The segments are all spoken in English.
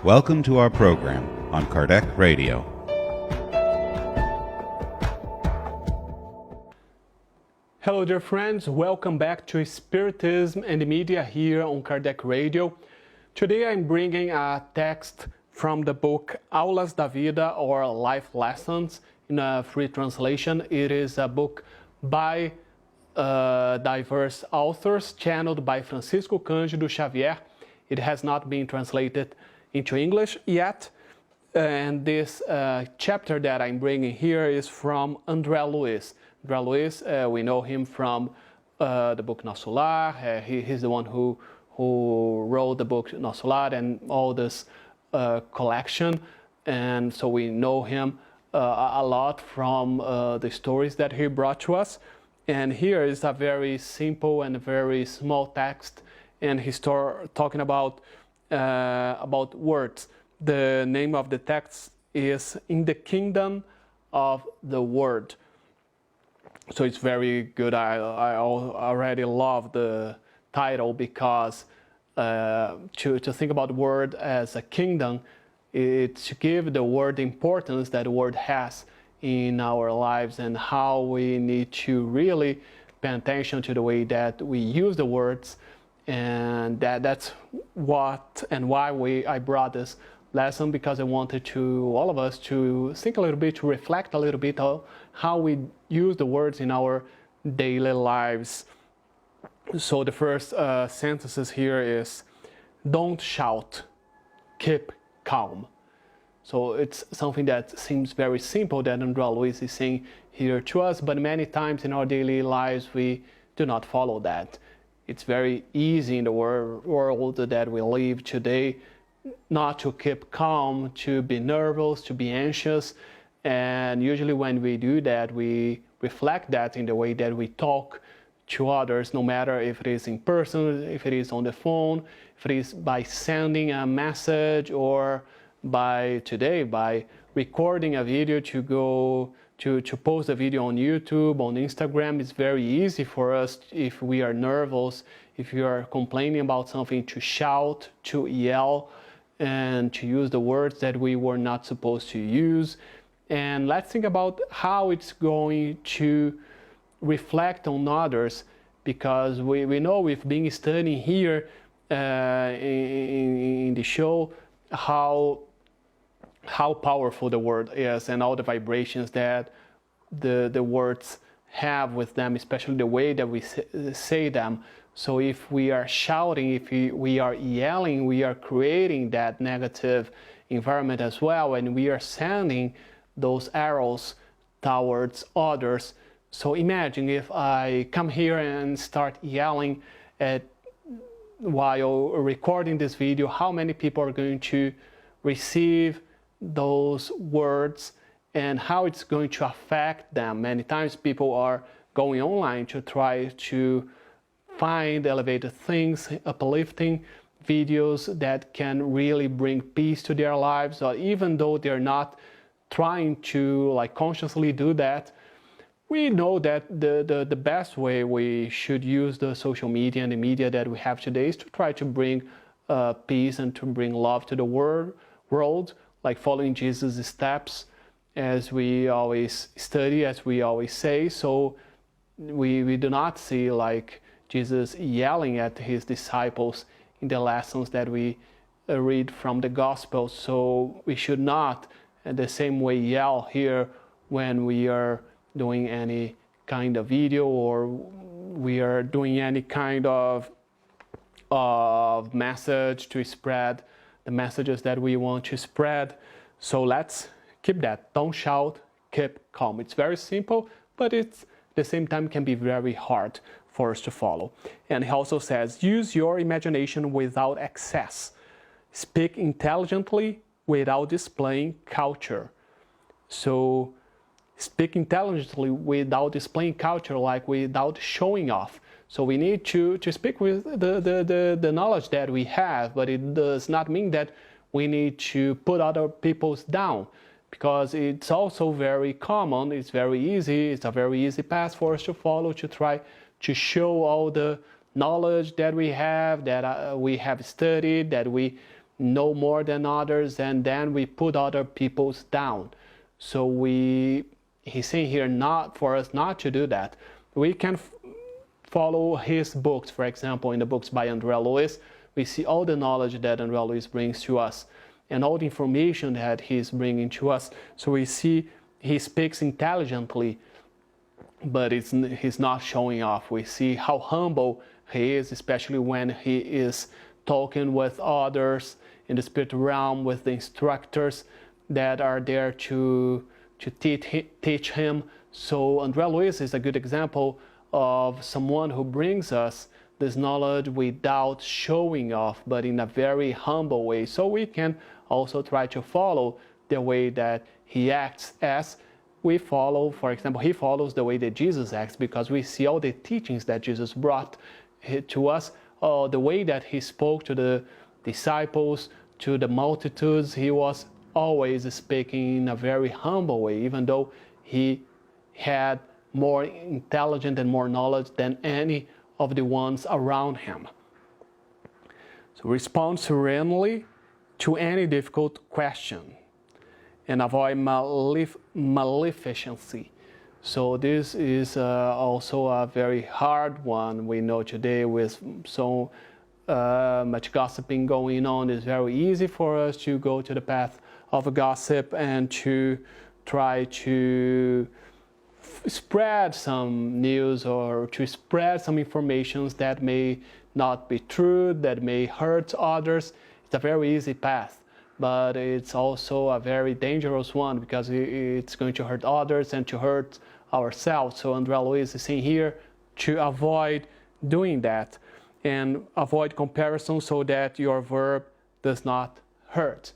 Welcome to our program on Kardec Radio. Hello dear friends, welcome back to Spiritism and the Media here on Kardec Radio. Today I'm bringing a text from the book Aulas da Vida, or Life Lessons, in a free translation. It is a book by diverse authors, channeled by Francisco Cândido Xavier. It has not been translated into English yet, and this chapter that I'm bringing here is from André Luiz. André Luiz, we know him from the book Nosso Lar. He's the one who wrote the book Nosso Lar and all this collection, and so we know him a lot from the stories that he brought to us. And here is a very simple and very small text, and he's talking about words. The name of the text is In the Kingdom of the Word. So it's very good. I already love the title, because to think about the word as a kingdom, it's to give the word the importance that the word has in our lives, and how we need to really pay attention to the way that we use the words. And that's what and why I brought this lesson, because I wanted all of us to think a little bit, to reflect a little bit on how we use the words in our daily lives. So the first sentences here is, don't shout, keep calm. So it's something that seems very simple that André Luiz is saying here to us, but many times in our daily lives we do not follow that. It's very easy in the world that we live today not to keep calm, to be nervous, to be anxious. And usually when we do that, we reflect that in the way that we talk to others, no matter if it is in person, if it is on the phone, if it is by sending a message, or by recording a video to post a video on YouTube, on Instagram. It's very easy for us, if we are nervous, if we are complaining about something, to shout, to yell, and to use the words that we were not supposed to use. And let's think about how it's going to reflect on others, because we know we've been studying here in the show how powerful the word is, and all the vibrations that the words have with them, especially the way that we say them. So if we are shouting, if we are yelling, we are creating that negative environment as well, and we are sending those arrows towards others. So imagine if I come here and start yelling while recording this video, how many people are going to receive those words, and how it's going to affect them. Many times people are going online to try to find elevated things, uplifting videos that can really bring peace to their lives, or even though they're not trying to consciously do that. We know that the best way we should use the social media and the media that we have today is to try to bring peace and to bring love to the world, like following Jesus' steps, as we always study, as we always say. So we do not see Jesus yelling at his disciples in the lessons that we read from the Gospel. So we should not, the same way, yell here when we are doing any kind of video, or we are doing any kind of message to spread the messages that we want to spread. So let's keep that. Don't shout, keep calm. It's very simple, but it's at the same time can be very hard for us to follow. And he also says, use your imagination without excess. Speak intelligently without displaying culture. So speak intelligently without displaying culture, without showing off. So we need to speak with the knowledge that we have, but it does not mean that we need to put other people's down, because it's also very common, it's very easy, it's a very easy path for us to follow, to try to show all the knowledge that we have studied, that we know more than others, and then we put other people's down. So he's saying here not for us not to do that. We can follow his books. For example, in the books by André Luiz, we see all the knowledge that André Luiz brings to us and all the information that he's bringing to us. So we see he speaks intelligently, but he's not showing off. We see how humble he is, especially when he is talking with others in the spirit realm, with the instructors that are there to teach him. So André Luiz is a good example of someone who brings us this knowledge without showing off, but in a very humble way. So we can also try to follow the way that he acts as we follow. For example, he follows the way that Jesus acts, because we see all the teachings that Jesus brought to us, the way that he spoke to the disciples, to the multitudes. He was always speaking in a very humble way, even though he had more intelligence and more knowledge than any of the ones around him. So respond serenely to any difficult question and avoid maleficency. So this is also a very hard one. We know today with so much gossiping going on, it's very easy for us to go to the path of gossip and to try to spread some news or to spread some information that may not be true, that may hurt others. It's a very easy path, but it's also a very dangerous one, because it's going to hurt others and to hurt ourselves. So André Luiz is saying here to avoid doing that and avoid comparison so that your verb does not hurt.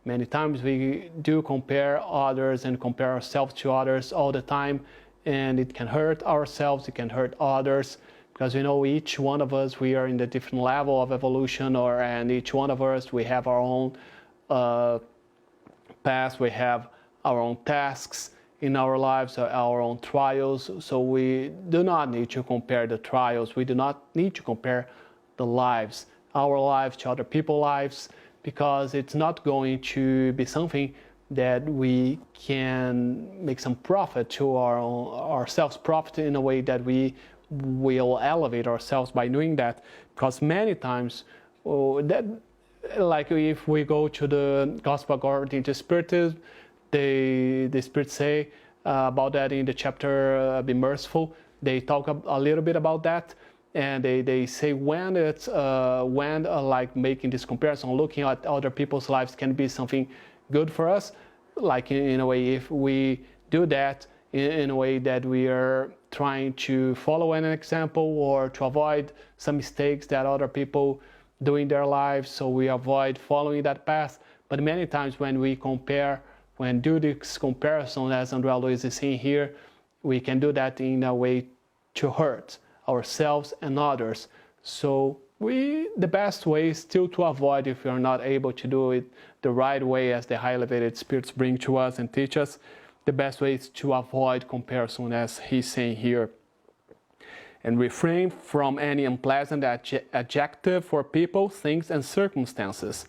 Many times we do compare others and compare ourselves to others all the time, and it can hurt ourselves, it can hurt others, because each one of us, we are in a different level of evolution, and each one of us, we have our own past, we have our own tasks in our lives, our own trials. So we do not need to compare the trials, we do not need to compare the lives, our lives to other people's lives, because it's not going to be something that we can make some profit to ourselves, profit in a way that we will elevate ourselves by doing that. Because many times, like if we go to the Gospel according to Spiritism, the Spirits say about that in the chapter Be Merciful. They talk a little bit about that. And they say when like making this comparison, looking at other people's lives can be something good for us. Like in a way, if we do that in a way that we are trying to follow an example or to avoid some mistakes that other people do in their lives, so we avoid following that path. But many times when we compare, when do this comparison, as André Luiz is saying here, we can do that in a way to hurt ourselves and others. So the best way is still to avoid, if you're not able to do it the right way as the high elevated spirits bring to us and teach us, the best way is to avoid comparison, as he's saying here. And refrain from any unpleasant adjective for people, things, and circumstances.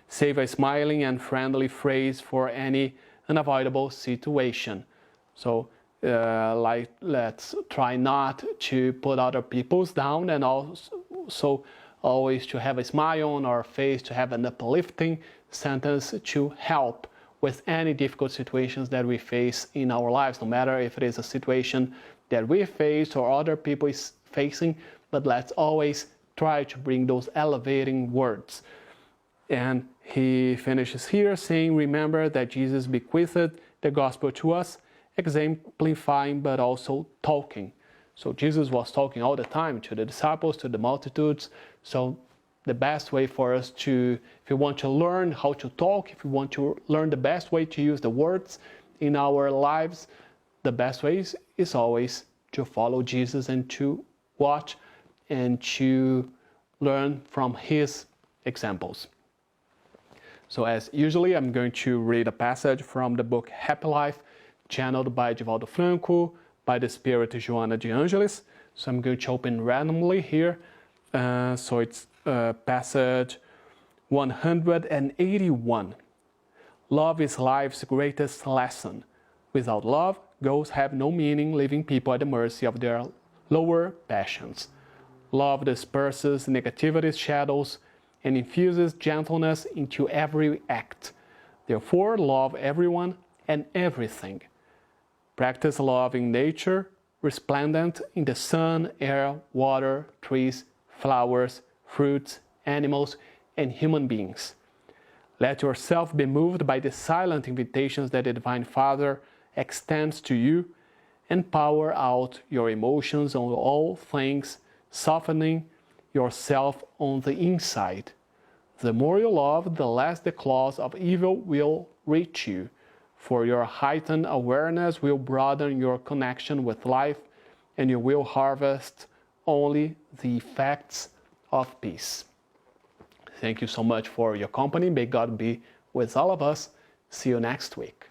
Save a smiling and friendly phrase for any unavoidable situation. So let's try not to put other people's down, and also always to have a smile on our face, to have an uplifting sentence to help with any difficult situations that we face in our lives, no matter if it is a situation that we face or other people is facing, but let's always try to bring those elevating words. And he finishes here saying, remember that Jesus bequeathed the gospel to us, exemplifying but also talking. So Jesus was talking all the time to the disciples, to the multitudes. So the best way for us to, if you want to learn how to talk, if you want to learn the best way to use the words in our lives, the best way is always to follow Jesus and to watch and to learn from his examples. So as usually, I'm going to read a passage from the book Happy Life, channeled by Divaldo Franco, by the Spirit Joana de Angelis. So I'm going to open randomly here. So it's passage 181. Love is life's greatest lesson. Without love, goals have no meaning, leaving people at the mercy of their lower passions. Love disperses negativity's shadows and infuses gentleness into every act. Therefore, love everyone and everything. Practice love in nature, resplendent in the sun, air, water, trees, flowers, fruits, animals, and human beings. Let yourself be moved by the silent invitations that the Divine Father extends to you, and pour out your emotions on all things, softening yourself on the inside. The more you love, the less the claws of evil will reach you, for your heightened awareness will broaden your connection with life, and you will harvest only the effects of peace. Thank you so much for your company. May God be with all of us. See you next week.